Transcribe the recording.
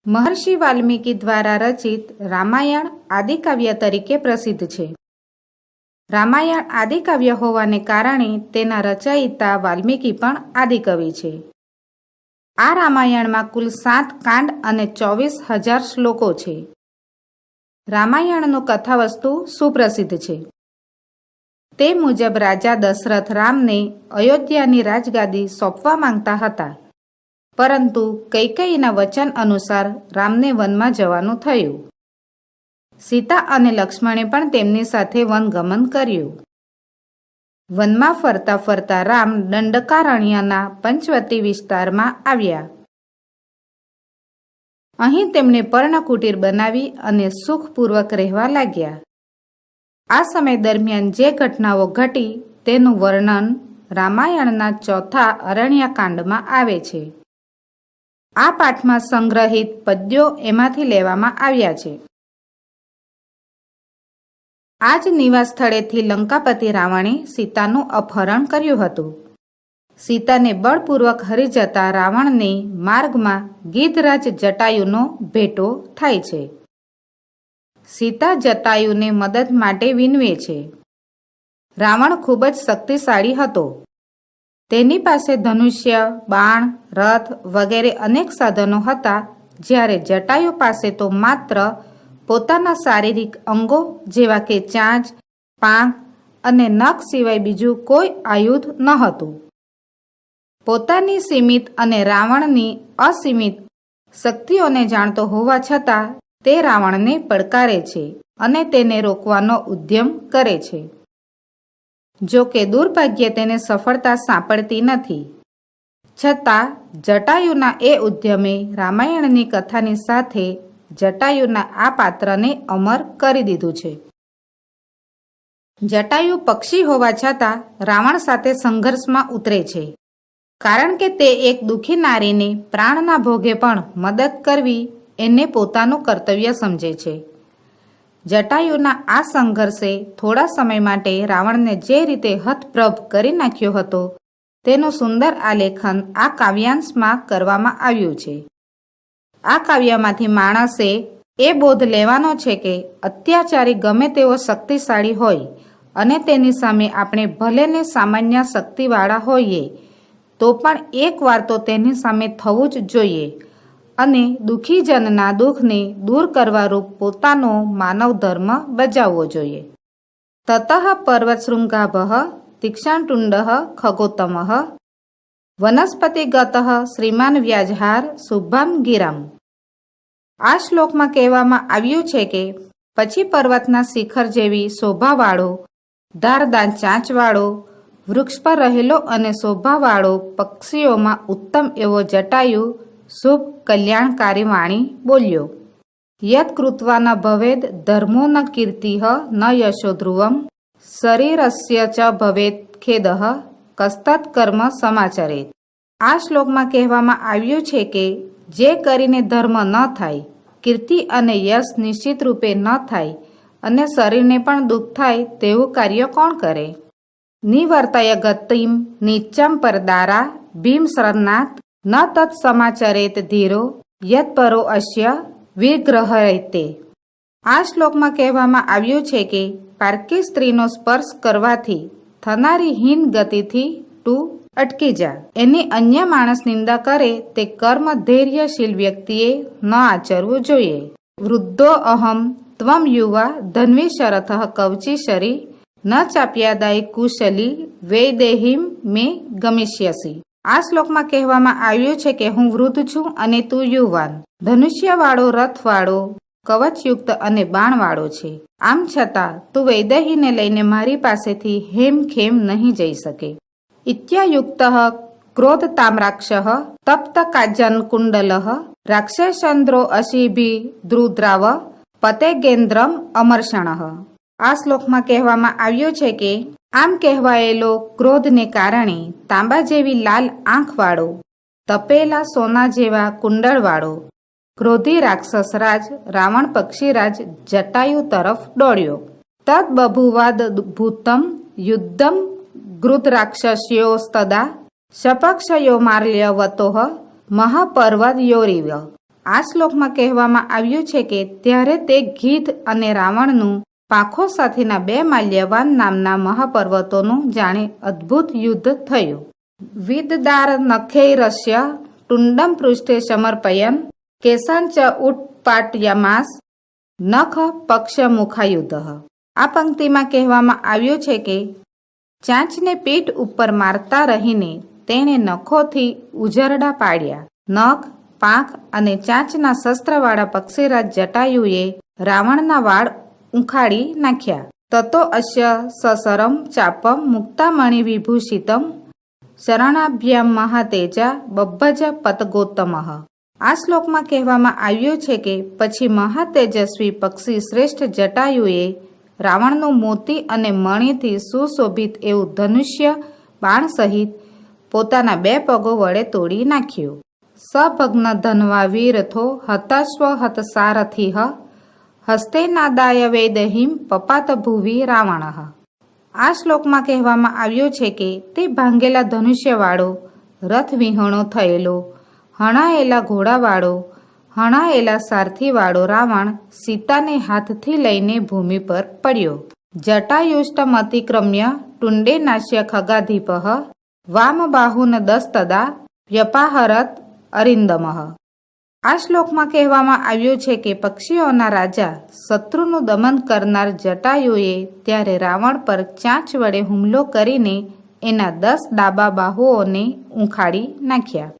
મહર્ષિ વાલ્મીકી દ્વારા રચિત રામાયણ આદિકાવ્ય તરીકે પ્રસિદ્ધ છે. રામાયણ આદિકાવ્ય હોવાને કારણે તેના રચયિતા વાલ્મીકી પણ આદિકવિ છે. આ રામાયણમાં કુલ 7 કાંડ અને 24,000 શ્લોકો છે. રામાયણનું કથાવસ્તુ સુપ્રસિદ્ધ છે. તે મુજબ રાજા દશરથ રામને અયોધ્યાની રાજગાદી સોંપવા માંગતા હતા, પરંતુ કૈકેયીના વચન અનુસાર રામને વનમાં જવાનું થયું. સીતા અને લક્ષ્મણે પણ તેમની સાથે વનગમન કર્યું. વનમાં ફરતા ફરતા રામ દંડકારણ્યના પંચવટી વિસ્તારમાં આવ્યા. અહીં તેમણે પર્ણકુટીર બનાવી અને સુખપૂર્વક રહેવા લાગ્યા. આ સમય દરમિયાન જે ઘટનાઓ ઘટી તેનું વર્ણન રામાયણના 4થા અરણ્યકાંડમાં આવે છે. આ પાઠમાં સંગ્રહિત પદ્યો એમાંથી લેવામાં આવ્યા છે. આ જ નિવાસ સ્થળેથી લંકાપતિ રાવણે સીતાનું અપહરણ કર્યું હતું. સીતાને બળપૂર્વક હરી જતા રાવણને માર્ગમાં ગિધરાજ જટાયુનો ભેટો થાય છે. સીતા જટાયુને મદદ માટે વિનવે છે. રાવણ ખૂબ જ શક્તિશાળી હતો. તેની પાસે ધનુષ્ય, બાણ, રથ વગેરે અનેક સાધનો હતા, જ્યારે જટાયુ પાસે તો માત્ર પોતાના શારીરિક અંગો જેવા કે ચાંચ, પાંખ અને નખ સિવાય બીજું કોઈ આયુધ ન હતું. પોતાની સીમિત અને રાવણની અસીમિત શક્તિઓને જાણતો હોવા છતાં તે રાવણને પડકારે છે અને તેને રોકવાનો ઉદ્યમ કરે છે. જો કે દુર્ભાગ્યે તેને સફળતા સાંપડતી નથી. છતાં જટાયુના એ ઉદ્યમે રામાયણની કથાની સાથે જટાયુના આ પાત્રને અમર કરી દીધું છે. જટાયુ પક્ષી હોવા છતાં રાવણ સાથે સંઘર્ષમાં ઉતરે છે, કારણ કે તે એક દુઃખી નારીને પ્રાણના ભોગે પણ મદદ કરવી એને પોતાનું કર્તવ્ય સમજે છે. જટાયુના આ સંઘર્ષે થોડા સમય માટે રાવણને જે રીતે હતપ્રભ કરી નાખ્યો હતો તેનું સુંદર આલેખન આ કાવ્યાંશમાં કરવામાં આવ્યું છે. આ કાવ્યમાંથી માણસે એ બોધ લેવાનો છે કે અત્યાચારી ગમે તેવો શક્તિશાળી હોય અને તેની સામે આપણે ભલેને સામાન્ય શક્તિવાળા હોઈએ તો પણ એકવાર તો તેની સામે થવું જ જોઈએ અને દુઃખીજનના દુઃખને દૂર કરવા રૂપ પોતાનો માનવ ધર્મ બજાવવો જોઈએ. તતઃ પર્વતશૃંગાભઃ તીક્ષ્ણતુંડઃ ખગોત્તમઃ વનસ્પતિગતઃ શ્રીમાન વ્યાજહાર શુભમ ગિરમ. આ શ્લોકમાં કહેવામાં આવ્યું છે કે પછી પર્વતના શિખર જેવી શોભાવાળો, ધારદાર ચાંચવાળો, વૃક્ષ પર રહેલો અને શોભાવાળો પક્ષીઓમાં ઉત્તમ એવો જટાયુ શુભ કલ્યાણકારી વાણી બોલ્યો. યત કૃત્વા ન ભવેદ ધર્મો ન કીર્તિઃ ન યશો ધ્રુવમ શરીરસ્ય ચ ભવેદ ખેદઃ કસ્તત કર્મ સમાચરેત. આ શ્લોકમાં કહેવામાં આવ્યું છે કે જે કરીને ધર્મ ન થાય, કીર્તિ અને યશ નિશ્ચિત રૂપે ન થાય અને શરીરને પણ દુઃખ થાય તેવું કાર્ય કોણ કરે? નિવર્તય ગતિમ નીચમ પરદારા ભીમ શરણાત ન તત્ સમાચરેત ધીરો યત પરો અસ્ય વિગ્રહયતે. આ શ્લોકમાં કહેવામાં આવ્યું છે કે પારકી સ્ત્રીનો સ્પર્શ કરવાથી થનારી હીન ગતિથી તું અટકી જા. એની અન્ય માણસ નિંદા કરે તે કર્મ ધૈર્યશીલ વ્યક્તિએ ન આચરવું જોઈએ. વૃદ્ધો અહમ ત્વમ યુવા ધન્વી શરથઃ કવચી શરી ન ચાપ્યાદાય કુશલી વૈદેહીમ મે ગમિષ્યસી. આ શ્લોકમાં કહેવામાં આવ્યું છે કે હું વૃદ્ધ છું અને તું યુવાન, ધનુષ્યવાળો, રથવાળો, કવચયુક્ત અને બાણવાળો છે. આમ છતાં તું વૈદેહીને લઈને મારી પાસેથી હેમખેમ નહીં જઈ શકે. ઇત્યાયુક્ત ક્રોધ તામ્રાક્ષઃ તપ્ત કાજન કુંડલઃ રાક્ષસેન્દ્રો અશીભી દ્રુદ્રાવ પતેગેન્દ્રમ અમર્ષણઃ. આ શ્લોકમાં કહેવામાં આવ્યું છે કે આમ કહેવાયેલો ક્રોધને કારણે તાંબા જેવી લાલ આંખવાળો, તપેલા સોના જેવા કુંડળવાળો ક્રોધી રાક્ષસરાજ રાવણ પક્ષીરાજ જટાયુ તરફ દોડ્યો. તદ બભુવાદ ભૂતમ યુદ્ધમ ગૃધરાક્ષસ્યોસ્તદા સપક્ષયો માલ્યવતોઃ મહાપર્વતયોરિવ. આ શ્લોકમાં કહેવામાં આવ્યું છે કે ત્યારે તે ગીધ અને રાવણનું પાંખો સાથેના 2 માલ્યવાન નામના મહાપર્વતોનું જાણે અદ્ભુત યુદ્ધ થયું. વિદદાર નખૈરસ્ય ટુંડમ પૃષ્ઠે સમર્પયન કેશાંચ ઉત્પાટયામાસ નખ પક્ષ મુખાયુદ્ધ. આ પંક્તિમાં કહેવામાં આવ્યું છે કે ચાંચને પીઠ ઉપર મારતા રહીને તેણે નખોથી ઉજરડા પાડ્યા. નખ, પાંખ અને ચાંચના શસ્ત્રવાળા પક્ષીરાજ જટાયુએ રાવણના વાળ ઉખાડી નાખ્યા. તતો અસ્ય સસરમ ચાપમ મુક્તામણિ વિભૂષિતમ શરણાભ્યામ મહાતેજા બબ્બજ પતગોત્તમ. આ શ્લોકમાં કહેવામાં આવ્યું છે કે પછી મહાતેજસ્વી પક્ષી શ્રેષ્ઠ જટાયુએ રાવણનું મોતી અને મણીથી સુશોભિત એવું ધનુષ્ય બાણ સહિત પોતાના 2 પગો વડે તોડી નાખ્યું. સભગ્ન ધન્વા વીરથો હતાશ્વ હતસારથિઃ હસ્તેનાદાય વેદહીમ પપાત ભુવિ રાવણ. આ શ્લોકમાં કહેવામાં આવ્યું છે કે તે ભાંગેલા ધનુષ્યવાળો, રથ વિહોણો થયેલો, હણાયેલા ઘોડાવાળો, હણાયેલા સારથીવાળો રાવણ સીતાને હાથથી લઈને ભૂમિ પર પડ્યો. જટાયુષ્ટમ અતિક્રમ્ય ટુંડે નાશ્ય ખગાધિપઃ વામ બાહુન દસ્તદા વ્યપાહરત અરિંદમ. આ શ્લોકમાં કહેવામાં આવ્યું છે કે પક્ષીઓના રાજા શત્રુનું દમન કરનાર જટાયુએ ત્યારે રાવણ પર ચાંચ વડે હુમલો કરીને એના 10 ડાબા બાહુઓને ઉખાડી નાખ્યા.